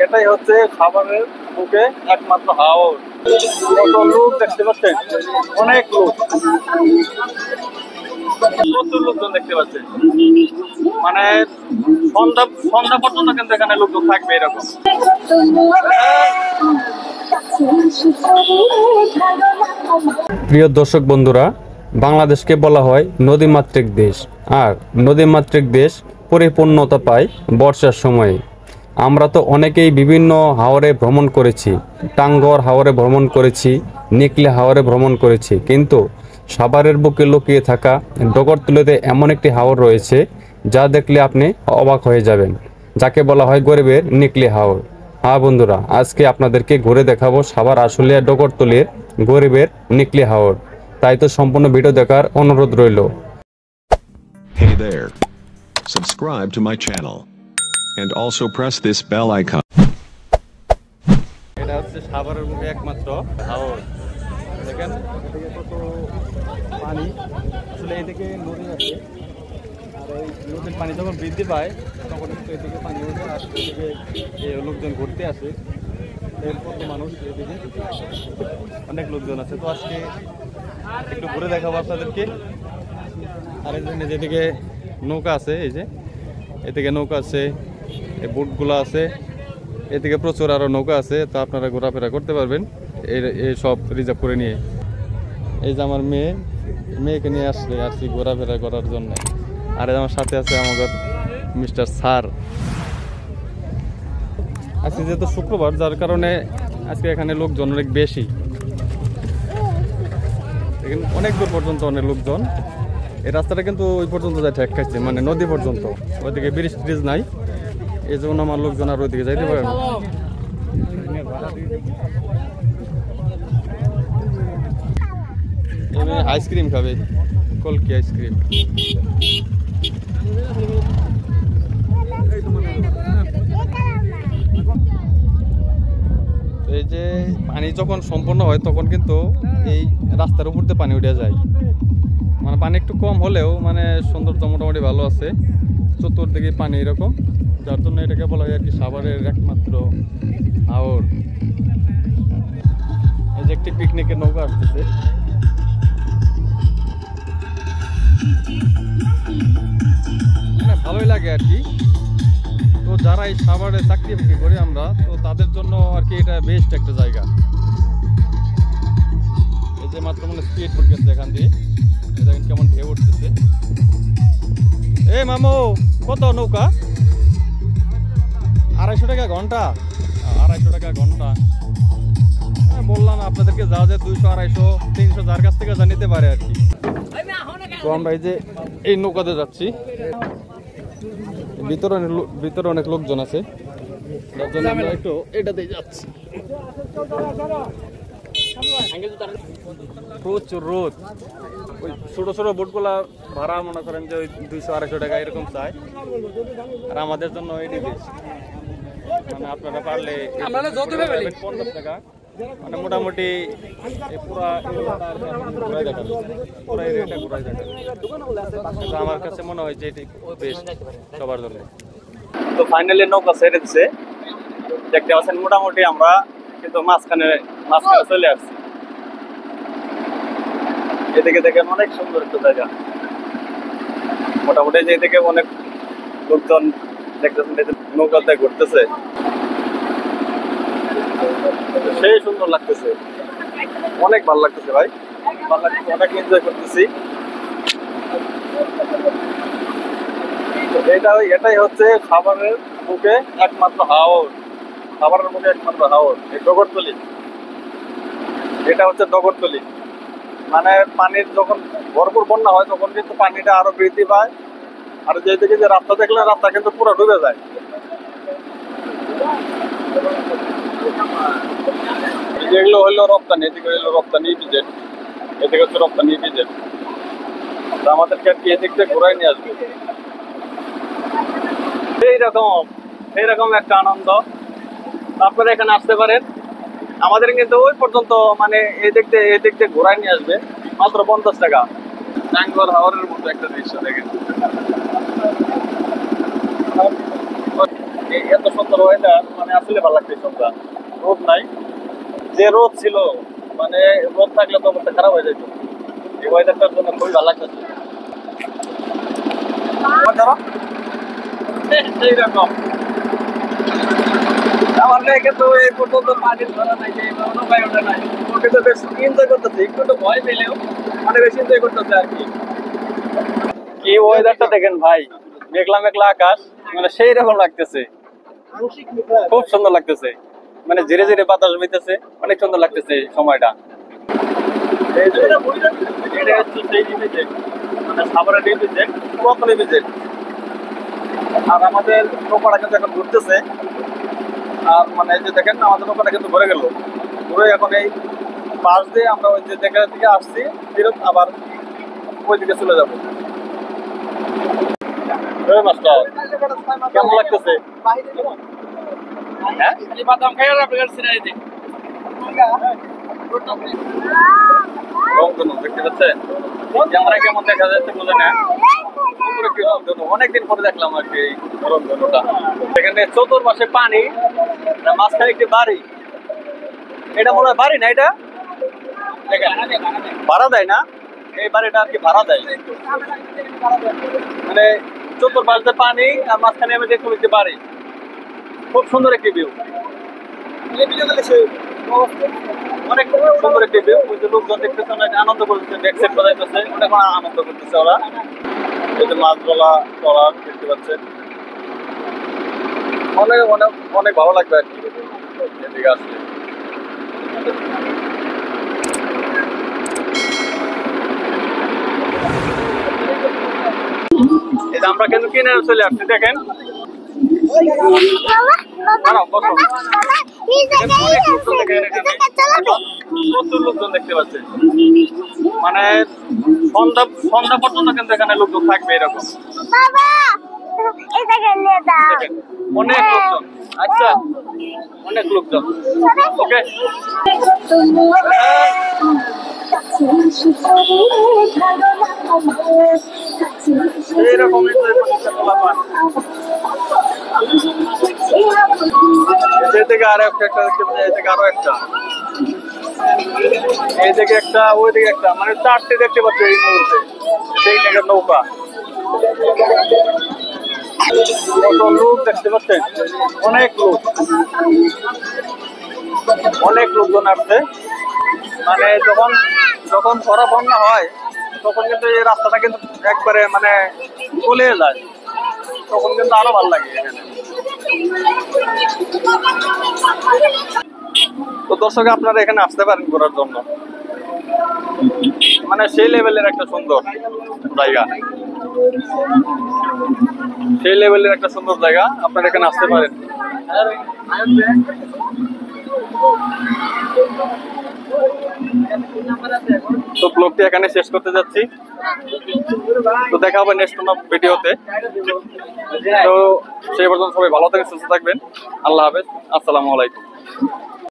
এটাই হচ্ছে খাবারের বুকে একমাত্র হাওর। কত লোক দেখতে পাচ্ছেন, অনেক লোক, প্রচুর লোকজন দেখতে পাচ্ছেন। মানে সন্ধ্যা সন্ধ্যা পর্যন্ত কিন্তু এখানে লোকজন থাকবে এরকম। প্রিয় দর্শক বন্ধুরা, বাংলাদেশকে বলা হয় নদীমাতৃক দেশ, আর নদীমাতৃক দেশ পরিপূর্ণতা পায় বর্ষার সময়ে। আমরা তো অনেকেই বিভিন্ন হাওরে ভ্রমণ করেছি, টাঙ্গর হাওরে ভ্রমণ করেছি, নিকলে হাওরে ভ্রমণ করেছি, কিন্তু সাভারের বুকে লুকিয়ে থাকা ডগরতলিতে এমন একটি হাওর রয়েছে যা দেখলে আপনি অবাক হয়ে যাবেন, যাকে বলা হয় গরিবের নিকলি হাওর। হ্যাঁ বন্ধুরা, আজকে আপনাদেরকে ঘুরে দেখাবো সাভার আশুলিয়া ডগরতলির গরিবের নিকলি হাওর। তাই তো সম্পূর্ণ ভিডিও দেখার অনুরোধ রইল। Hey there. Subscribe to my channel. And also press this bell icon. এটা হচ্ছে সাভারের মুখে একমাত্র হাওর। দেখেন এদিকে কত পানি, আসলে এদিকে নদী আছে, আর এই নদীর পানি যখন বৃদ্ধি পায় তখন কিন্তু এদিকে পানি ওঠে, আর এদিকে লোকজন ঘুরতে আসে। এর কত মানুষ, এদিকে অনেক লোকজন আছে। তো আজকে একটু ঘুরে দেখাবো আপনাদেরকে। আর এই জন্য যেদিকে নৌকা আছে, এই যে এদিকে নৌকা আছে, এই বোটগুলো আছে, এদিকে প্রচুর আরও নৌকা আছে। তো আপনারা ঘোরাফেরা করতে পারবেন এই সব রিজার্ভ করে নিয়ে। এই যে আমার মেয়েকে নিয়ে আসছি ঘোরাফেরা করার জন্য। আর আমার সাথে আছে আমাদের মিস্টার স্যার। আজকে যেহেতু শুক্রবার, যার কারণে আজকে এখানে লোকজন অনেক বেশি, এখানে অনেক দূর পর্যন্ত অনেক লোকজন। এই রাস্তাটা কিন্তু ওই পর্যন্ত যায় ঠেক খাচ্ছে, মানে নদী পর্যন্ত। ওইদিকে ব্রিজ নাই, এই জন্য আমার লোকজন আর ওইদিকে যাইতে পারে না। আইসক্রিম খাবে, কলকি আইসক্রিম। এই যে পানি যখন সম্পূর্ণ হয় তখন কিন্তু এই রাস্তার উপর দিয়ে পানি উঠে যায়। মানে পানি একটু কম হলেও মানে সৌন্দর্য মোটামুটি ভালো আছে, চতুর্দিকে পানি এরকম, যার জন্য এটাকে বলা হয় আর কি সাভারের একমাত্র হাওর। এই যে একটি পিকনিকের নৌকা আসতেছে, মানে ভালোই লাগে আর কি। তো যারা এই সাভারে চাকরি বাকরি করি আমরা, তো তাদের জন্য আর কি এটা বেস্ট একটা জায়গা। এই যে মাত্র মানে স্পিড বোট গেছে এখান দিয়ে, দেখেন কেমন ঢেউ উঠতেছে। এ মামু, কত নৌকা? 250 টাকা ঘন্টা। 250 টাকা ঘন্টা। বললাম আপনাদেরকে, যা যে 200, 250, 300 যার কাছ থেকে যা নিতে পারে আর কি। তো আমরা এই যে এই নৌকাতে যাচ্ছি, ভিতরে অনেক লোকজন আছে, যার জন্য আমরা একটু এটাতেই যাচ্ছি। প্রচুর রোদ। ওই ছোট ছোট বোটগুলা ভাড়া মনে করেন যে ওই 200, 250 টাকা এরকম চাই, আর আমাদের জন্য এটি বেশি। মানে আপনারা পারলে 50 টাকা, মানে মোটামুটি ঘুরাই দেখাবে, পুরো এরিয়াটা ঘুরাই দেখাবে। আমার কাছে মনে হয় যে এটি বেস্ট সবার জন্য। তো ফাইনালি নৌকা ছেড়ে দিচ্ছে, দেখতে পাচ্ছেন। মোটামুটি আমরা কিন্তু মাঝখানে চলে আসছি। এদিকে দেখেন অনেক সুন্দর একটা জায়গা। মোটামুটি যে দিকে অনেক লোকজন দেখতেছেন, নৌকাতে ঘুরতেছে, সেই সুন্দর লাগতেছে, অনেক ভালো লাগতেছে ভাই, ভালো লাগতেছে, অনেক এনজয় করতেছি। এটাই হচ্ছে সাভারের বুকে একমাত্র হাওর। সাভারের বুকে একমাত্র হাওর এই ডগরতলি। এটা হচ্ছে ডগরতলি। মানে পানির যখন ভরপুর বন্যা হয় তখন কিন্তু পানিটা আরো বৃদ্ধি পায়, আর যেদিকে যে রাস্তা দেখলে রাস্তা কিন্তু পুরো ডুবে যায়। যেগুলো হইলো রপ্তানি, এদিকে হইলো রপ্তানি ইপিজেড, এদিকে হচ্ছে রপ্তানি ইপিজেড। আমাদেরকে আর কি এদিক থেকে ঘুরাই নিয়ে আসবে। এইরকম একটা আনন্দ। আপনারা এখানে আসতে পারেন। আমাদের কিন্তু ওই পর্যন্ত মানে এদিক দিয়ে ঘোরাই নিয়ে আসবে মাত্র 50 টাকা। টাঙ্গর হাওরের মতো একটা দৃশ্য দেখেন। এই এত সুন্দর ওয়েদার, মানে আসলে ভালো লাগছে সবটা। রোদ নাই, যে রোদ ছিল মানে রোদ থাকলে তো অবস্থা খারাপ হয়ে যেত। এই ওয়েদারটার জন্য খুবই ভালো লাগছে। সেইরকম আমার মেয়েকে তো এই পর্যন্ত পানির ধরা নাই, যে নৌকায় ওঠে নাই। ওকে তো বেশ এনজয় করতেছে, একটু তো ভয় পেলেও মানে বেশ এনজয় করতেছে আর কি। কি ওয়েদারটা দেখেন ভাই, মেঘলা মেঘলা আকাশ, মানে সেই রকম লাগতেছে, খুব সুন্দর লাগতেছে। মানে ধীরে ধীরে বাতাস বইতেছে, অনেক সুন্দর লাগতেছে এই সময়টা। এই যে এটা হচ্ছে সেই ডিভিজেট, মানে সাভারের ডিভিজেট, পুরাতন ডিভিজেট। আর আমাদের নৌকাটা কিন্তু এখন ঘুরতেছে। আর মানে এই যে দেখেন আমাদের নৌকাটা কিন্তু ঘুরে গেল, ঘুরে এখন এই পাশ দিয়ে আমরা ওই যে জায়গার দিকে আসছি, ফেরত আবার ওই দিকে চলে যাবো। মাস্টার কেমন লাগতেছে? হ্যাঁ বাদাম খাই রংধনু দেখতে পাচ্ছেন, ক্যামেরা কেমন দেখা যাচ্ছে বোঝে না। অনেকদিন পরে দেখলাম আর কি এই রংধনুটা। এখানে চতুর্পাশে পানি, মাঝখানে একটি বাড়ি। এটা মনে হয় বাড়ি না, এটা ভাড়া দেয় না, এই বাড়িটা আর কি ভাড়া দেয়। মানে চতুর্পাশে পানি আর মাঝখানে আমি দেখলাম একটি বাড়ি, খুব সুন্দর একটি ভিউ। অনেক সুন্দর একটি ভিউ। ওই যে লোকজন দেখতেছে অনেক আনন্দ করতেছে, ব্যাকসাইড বাজাইতেছে, অনেক আনন্দ করতেছে ওরা। এই যে মাছগুলা ট্রলার দেখতে পাচ্ছেন, অনেক অনেক অনেক ভালো লাগবে আর কি এদিকে আসলে। এই যে আমরা কিন্তু কিনে চলে আসছি, দেখেন প্রচুর লোকজন দেখতে পাচ্ছে। মানে সন্ধ্যা সন্ধ্যা পর্যন্ত কিন্তু এখানে লোকজন থাকবে এরকম। অনেক লোকজন, আচ্ছা অনেক লোকজন। ওকে এইরকম এই থেকে আরো একটা দেখতে পাচ্ছি, এই থেকে আরো একটা, এই দিকে একটা, ওই দিকে একটা, মানে চারটে দেখতে পাচ্ছি এই মুহূর্তে। সেই থেকে নৌকা, কত লোক দেখতে পাচ্ছেন, অনেক লোক, অনেক লোকজন আসছে। মানে যখন যখন ভরা বন্যা হয় তখন কিন্তু এই রাস্তাটা কিন্তু একবারে মানে চলে যায়, তখন কিন্তু আরো ভালো লাগে এখানে। তো দর্শক আপনারা এখানে আসতে পারেন ঘোরার জন্য, মানে সেই লেভেলের একটা সুন্দর জায়গা, সেই লেভেলের একটা সুন্দর জায়গা, আপনারা এখানে আসতে পারেন। তো ব্লগটি এখানে শেষ করতে যাচ্ছি, তো দেখা হবে নেক্সট কোনো ভিডিওতে। তো সেই পর্যন্ত সবাই ভালো থাকবেন, সুস্থ থাকবেন। আল্লাহ হাফেজ, আসসালামু আলাইকুম।